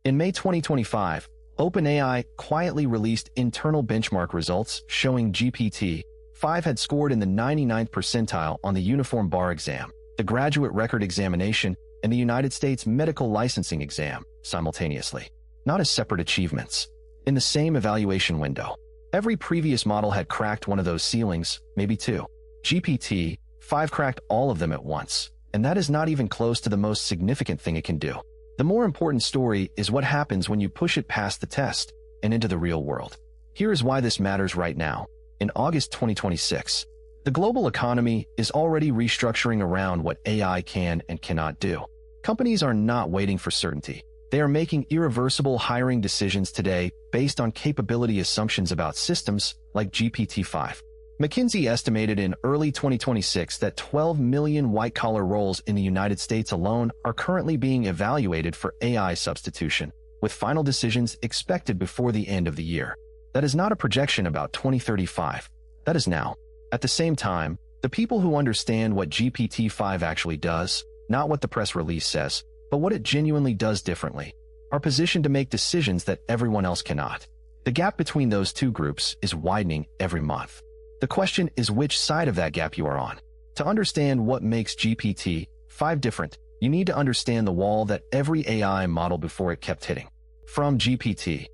In May 2025, OpenAI quietly released internal benchmark results showing GPT-5 had scored in the 99th percentile on the Uniform Bar Exam, the Graduate Record Examination, and the United States Medical Licensing Exam simultaneously, not as separate achievements. In the same evaluation window, every previous model had cracked one of those ceilings, maybe two. GPT-5 cracked all of them at once, and that is not even close to the most significant thing it can do. The more important story is what happens when you push it past the test and into the real world. Here is why this matters right now. In August 2026, the global economy is already restructuring around what AI can and cannot do. Companies are not waiting for certainty. They are making irreversible hiring decisions today based on capability assumptions about systems like GPT-5. McKinsey estimated in early 2026 that 12 million white-collar roles in the United States alone are currently being evaluated for AI substitution, with final decisions expected before the end of the year. That is not a projection about 2035. That is now. At the same time, the people who understand what GPT-5 actually does, not what the press release says, but what it genuinely does differently, are positioned to make decisions that everyone else cannot. The gap between those two groups is widening every month. The question is which side of that gap you are on. To understand what makes GPT-5 different, you need to understand the wall that every AI model before it kept hitting. From GPT-2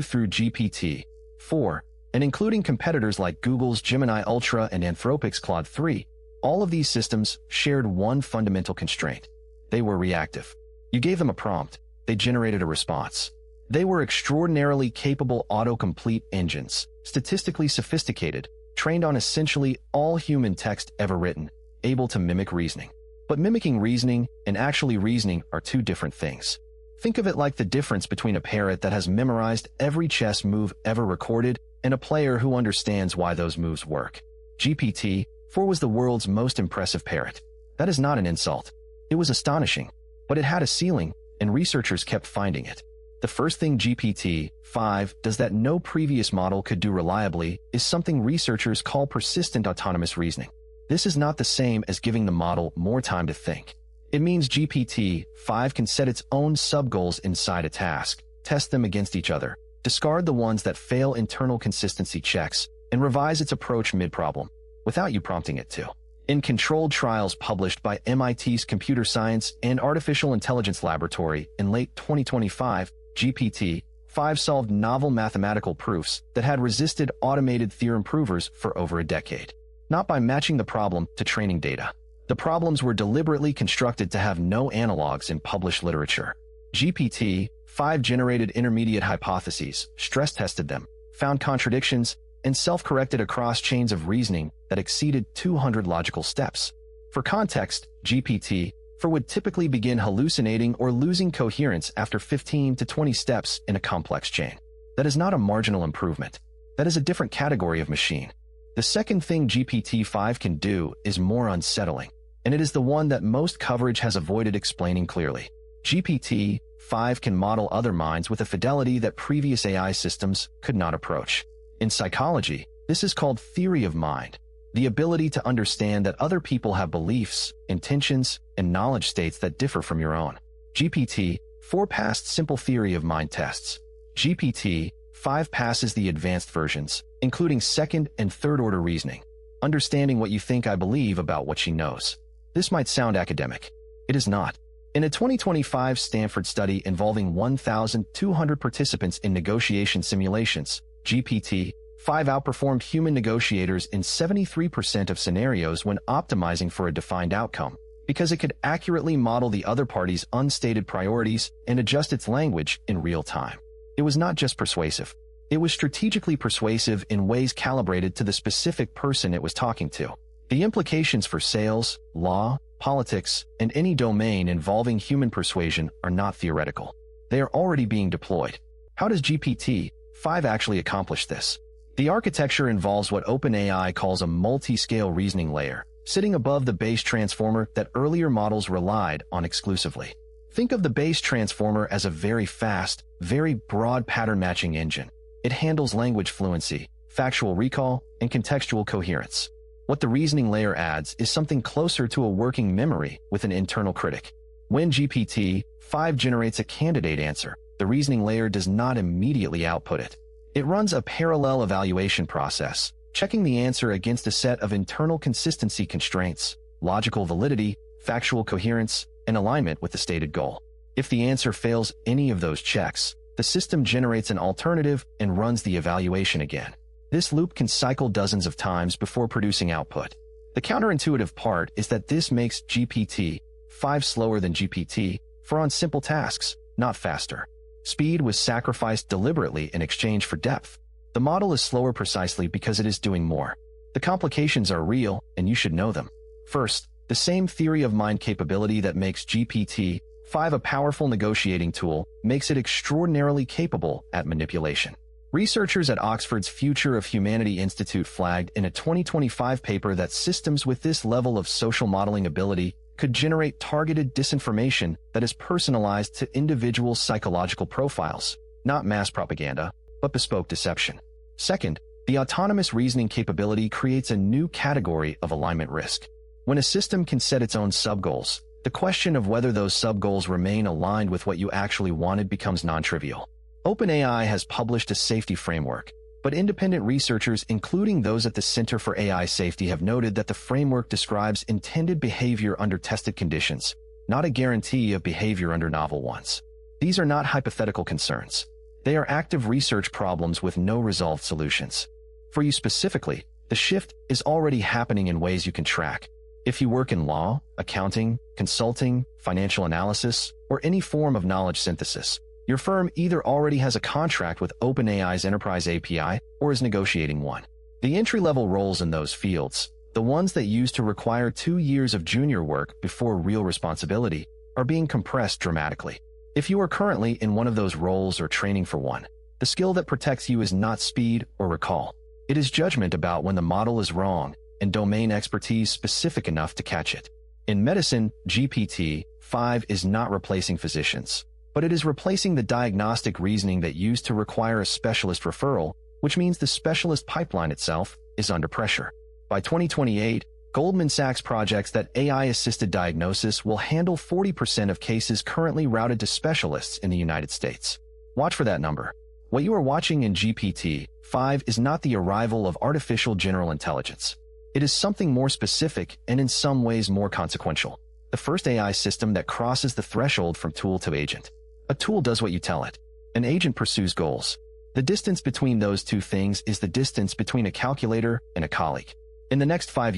through GPT-4, and including competitors like Google's Gemini Ultra and Anthropic's Claude 3, all of these systems shared one fundamental constraint. They were reactive. You gave them a prompt, they generated a response. They were extraordinarily capable autocomplete engines, statistically sophisticated, trained on essentially all human text ever written, able to mimic reasoning. But mimicking reasoning and actually reasoning are two different things. Think of it like the difference between a parrot that has memorized every chess move ever recorded and a player who understands why those moves work. GPT-4 was the world's most impressive parrot. That is not an insult. It was astonishing, but it had a ceiling, and researchers kept finding it. The first thing GPT-5 does that no previous model could do reliably is something researchers call persistent autonomous reasoning. This is not the same as giving the model more time to think. It means GPT-5 can set its own sub-goals inside a task, test them against each other, discard the ones that fail internal consistency checks, and revise its approach mid-problem, without you prompting it to. In controlled trials published by MIT's Computer Science and Artificial Intelligence Laboratory in late 2025, GPT-5 solved novel mathematical proofs that had resisted automated theorem provers for over a decade. Not by matching the problem to training data. The problems were deliberately constructed to have no analogs in published literature. GPT-5 generated intermediate hypotheses, stress-tested them, found contradictions, and self-corrected across chains of reasoning that exceeded 200 logical steps. For context, GPT-4 would typically begin hallucinating or losing coherence after 15 to 20 steps in a complex chain. That is not a marginal improvement. That is a different category of machine. The second thing GPT-5 can do is more unsettling, and it is the one that most coverage has avoided explaining clearly. GPT-5 can model other minds with a fidelity that previous AI systems could not approach. In psychology, this is called theory of mind, the ability to understand that other people have beliefs, intentions, and knowledge states that differ from your own. GPT-4 passed simple theory of mind tests. GPT-5 passes the advanced versions, including second and third order reasoning, understanding what you think I believe about what she knows. This might sound academic. It is not. In a 2025 Stanford study involving 1,200 participants in negotiation simulations, GPT-5 outperformed human negotiators in 73% of scenarios when optimizing for a defined outcome, because it could accurately model the other party's unstated priorities and adjust its language in real time. It was not just persuasive. It was strategically persuasive in ways calibrated to the specific person it was talking to. The implications for sales, law, politics, and any domain involving human persuasion are not theoretical. They are already being deployed. How does GPT-5 actually accomplish this? The architecture involves what OpenAI calls a multi-scale reasoning layer, sitting above the base transformer that earlier models relied on exclusively. Think of the base transformer as a very fast, very broad pattern matching engine. It handles language fluency, factual recall, and contextual coherence. What the reasoning layer adds is something closer to a working memory with an internal critic. When GPT-5 generates a candidate answer, the reasoning layer does not immediately output it. It runs a parallel evaluation process, checking the answer against a set of internal consistency constraints, logical validity, factual coherence, and alignment with the stated goal. If the answer fails any of those checks, the system generates an alternative and runs the evaluation again. This loop can cycle dozens of times before producing output. The counterintuitive part is that this makes GPT-5 slower than GPT-4 on simple tasks, not faster. Speed was sacrificed deliberately in exchange for depth. The model is slower precisely because it is doing more. The complications are real, and you should know them. First, the same theory of mind capability that makes GPT-5 a powerful negotiating tool makes it extraordinarily capable at manipulation. Researchers at Oxford's Future of Humanity Institute flagged in a 2025 paper that systems with this level of social modeling ability could generate targeted disinformation that is personalized to individual psychological profiles, not mass propaganda, but bespoke deception. Second, the autonomous reasoning capability creates a new category of alignment risk. When a system can set its own sub-goals, the question of whether those sub-goals remain aligned with what you actually wanted becomes non-trivial. OpenAI has published a safety framework, but independent researchers, including those at the Center for AI Safety, have noted that the framework describes intended behavior under tested conditions, not a guarantee of behavior under novel ones. These are not hypothetical concerns. They are active research problems with no resolved solutions. For you specifically, the shift is already happening in ways you can track. If you work in law, accounting, consulting, financial analysis, or any form of knowledge synthesis, your firm either already has a contract with OpenAI's Enterprise API or is negotiating one. The entry-level roles in those fields, the ones that used to require 2 years of junior work before real responsibility, are being compressed dramatically. If you are currently in one of those roles or training for one, the skill that protects you is not speed or recall. It is judgment about when the model is wrong and domain expertise specific enough to catch it. In medicine, GPT-5 is not replacing physicians, but it is replacing the diagnostic reasoning that used to require a specialist referral, which means the specialist pipeline itself is under pressure. By 2028, Goldman Sachs projects that AI-assisted diagnosis will handle 40% of cases currently routed to specialists in the United States. Watch for that number. What you are watching in GPT-5 is not the arrival of artificial general intelligence. It is something more specific and in some ways more consequential. The first AI system that crosses the threshold from tool to agent. A tool does what you tell it. An agent pursues goals. The distance between those two things is the distance between a calculator and a colleague. In the next 5 years,